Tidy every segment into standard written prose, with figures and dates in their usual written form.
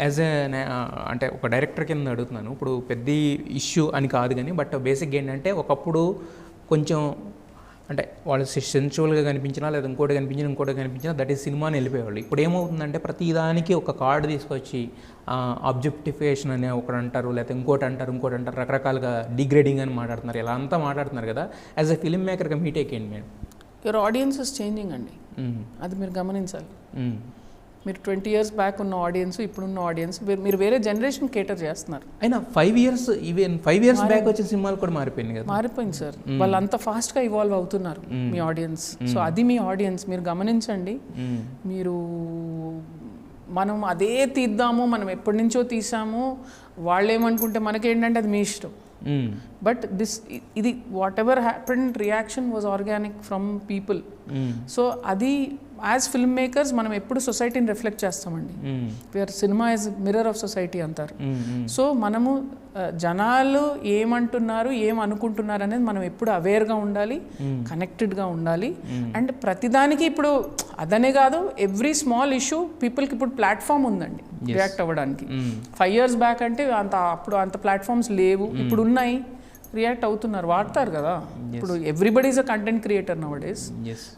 As a అంటే ఒక director కింద అడుగుతున్నాను. ఇప్పుడు పెద్ద ఇష్యూ అని కాదు కానీ బట్ బేసిక్గా ఏంటంటే ఒకప్పుడు కొంచెం అంటే వాళ్ళు సెన్చువల్గా కనిపించినా లేదా ఇంకోటి కనిపించినా దట్ ఈస్ సినిమాని వెళ్ళిపోయేవాళ్ళు. ఇప్పుడు ఏమవుతుందంటే ప్రతి దానికి ఒక కార్డు తీసుకొచ్చి ఆబ్జెక్టిఫికేషన్ అని ఒకటి అంటారు, లేకపోతే ఇంకోటి అంటారు, రకరకాలుగా డిగ్రేడింగ్ అని మాట్లాడుతున్నారు. ఇలా అంతా మాట్లాడుతున్నారు కదా. యాజ్ ఎ ఫిల్మ్ మేకర్గా మీ టేక్ ఏంటి madam? Your audience is changing అండి, అది మీరు గమనించాలి. మీరు 20 years బ్యాక్ ఉన్న ఆడియన్స్ ఇప్పుడున్న ఆడియన్స్ మీరు వేరే జనరేషన్ కేటర్ చేస్తున్నారు. అయినా 5 years ఈవెన్ 5 years బ్యాక్ వచ్చిన సినిమాలు కూడా మారిపోయింది కదా. మారిపోయింది సార్, వాళ్ళు అంత ఫాస్ట్గా ఇవాల్వ్ అవుతున్నారు మీ ఆడియన్స్. సో అది మీ ఆడియన్స్, మీరు గమనించండి. మీరు మనం అదే తీద్దాము, మనం ఎప్పటి నుంచో తీసాము, వాళ్ళు ఏమనుకుంటే మనకేంటంటే అది మీ ఇష్టం. బట్ ఇది whatever happen reaction was organic from people. So అది యాజ్ ఫిల్మ్ మేకర్స్ మనం ఎప్పుడు సొసైటీని రిఫ్లెక్ట్ చేస్తామండి. We're cinema is mirror of society అంటారు. సో మనము జనాలు ఏమంటున్నారు, ఏమనుకుంటున్నారు అనేది మనం ఎప్పుడు అవేర్గా ఉండాలి, కనెక్టెడ్గా ఉండాలి. అండ్ ప్రతిదానికి ఇప్పుడు అదనే కాదు, ఎవ్రీ స్మాల్ ఇష్యూ పీపుల్కి ఇప్పుడు ప్లాట్ఫామ్ ఉందండి రియాక్ట్ అవ్వడానికి. 5 years బ్యాక్ అంటే అప్పుడు అంత ప్లాట్ఫామ్స్ లేవు, ఇప్పుడు ఉన్నాయి, రియాక్ట్ అవుతున్నారు, వాడతారు కదా. ఇప్పుడు everybody is a content creator నౌడేస్.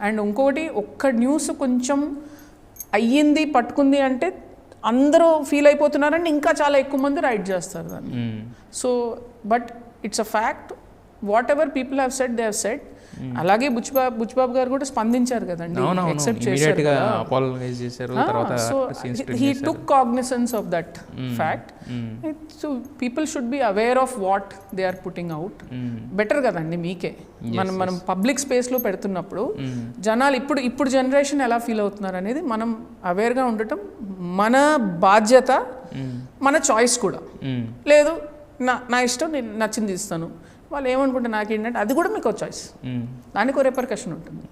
And ఇంకోటి, ఒక్క న్యూస్ కొంచెం అయ్యింది పట్టుకుంది అంటే అందరూ ఫీల్ అయిపోతున్నారంటే ఇంకా చాలా ఎక్కువ మంది రైట్ చేస్తారు దాన్ని. So but it's a fact, whatever people have said they have said. అలాగే బుచ్చిబాబు గారు కూడా స్పందించారు కదండి, యాక్సెప్ట్ చేశారు. So he took cognizance of that fact. So people should be aware of what they are putting out. Better కదండి మీకే. మనం public స్పేస్లో పెడుతున్నప్పుడు జనాలు ఇప్పుడు జనరేషన్ ఎలా ఫీల్ అవుతున్నారు అనేది మనం అవేర్గా ఉండటం మన బాధ్యత, మన చాయిస్ కూడా. లేదు నా ఇష్టం, నేను నచ్చింది ఇస్తాను, వాళ్ళు ఏమనుకుంటే నాకేంటంటే అది కూడా మీకు చాయిస్, దానికి ఒక రిపర్కషన్ ఉంటుంది.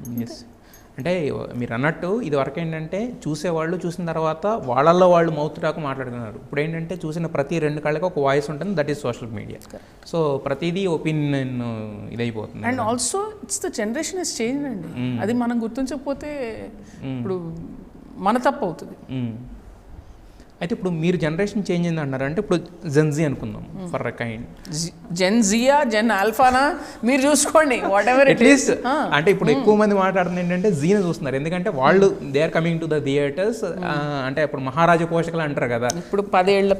అంటే మీరు అన్నట్టు ఇది వరకు ఏంటంటే చూసేవాళ్ళు చూసిన తర్వాత వాళ్ళల్లో వాళ్ళు మౌత్ టాక్ మాట్లాడుతున్నారు. ఇప్పుడు ఏంటంటే చూసిన ప్రతి 2 కళ్ళకి ఒక వాయిస్ ఉంటుంది, that is social media. So ప్రతిదీ ఒపీనియన్ ఇదైపోతుంది. And also it's the generation is change అండి, అది మనం గుర్తించకపోతే ఇప్పుడు మన తప్పు అవుతుంది. అయితే ఇప్పుడు మీరు జనరేషన్ చేంజ్ అయింది అంటారు, అంటే ఇప్పుడు జెన్జీ అనుకుందాం ఫర్ అ కైండ్. జెన్జీయా, జెన్ ఆల్ఫానా మీరు చూసుకోండి, వాట్ ఎవర్ అట్లీస్ట్. అంటే ఇప్పుడు ఎక్కువ మంది మాట్లాడుతుంది ఏంటంటే జీని చూస్తున్నారు, ఎందుకంటే వాళ్ళు they are coming to the theatres. అంటే ఇప్పుడు మహారాజా పోషకులు అంటారు కదా. ఇప్పుడు 10 ఏళ్ల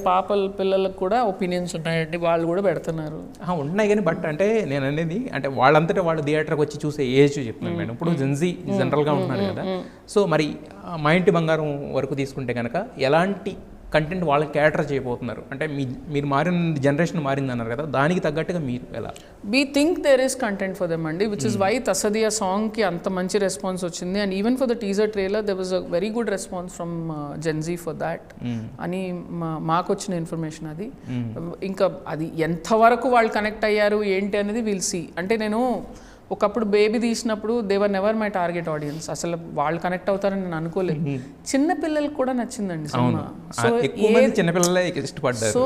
పిల్లలకు కూడా ఒపీనియన్స్ ఉన్నాయండి, వాళ్ళు కూడా పెడుతున్నారు. ఉన్నాయి కానీ బట్ అంటే నేను అనేది అంటే వాళ్ళంతటా వాళ్ళు థియేటర్కి వచ్చి చూసే ఏజ్ చెప్తున్నాను మేడం. ఇప్పుడు జెన్జీ జనరల్గా ఉంటున్నారు కదా. సో మరి మా ఇంటి బంగారం వరకు తీసుకుంటే కనుక ఎలాంటి కంటెంట్ వాళ్ళకి క్యాటర్ చేయబోతున్నారు? అంటే మీరు మారిన జనరేషన్ మారింది అన్నారు కదా, దానికి తగ్గట్టుగా మీరు ఎలా? We think there is content for them అండి, విచ్ ఇస్ వై తసదియా సాంగ్కి అంత మంచి రెస్పాన్స్ వచ్చింది. And even for the teaser trailer there was a very good response from Gen Z for that అని మాకు వచ్చిన ఇన్ఫర్మేషన్ అది. ఇంకా అది ఎంతవరకు వాళ్ళు కనెక్ట్ అయ్యారు ఏంటి అనేది విల్ సీ. అంటే నేను ఒకప్పుడు బేబీ తీసినప్పుడు they were never my target audience, అసలు వాళ్ళు కనెక్ట్ అవుతారని నేను అనుకోలేదు. చిన్న పిల్లలకు కూడా నచ్చిందండి సినిమా. సో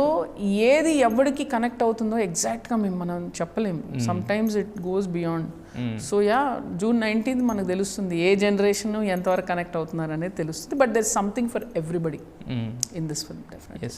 ఏది ఎవరికి కనెక్ట్ అవుతుందో ఎగ్జాక్ట్గా మనం చెప్పలేము, some times it goes beyond. So June 19th మనకు తెలుస్తుంది ఏ జనరేషన్ ఎంతవరకు కనెక్ట్ అవుతున్నారు అనేది తెలుస్తుంది. But there is something for everybody in this film definitely.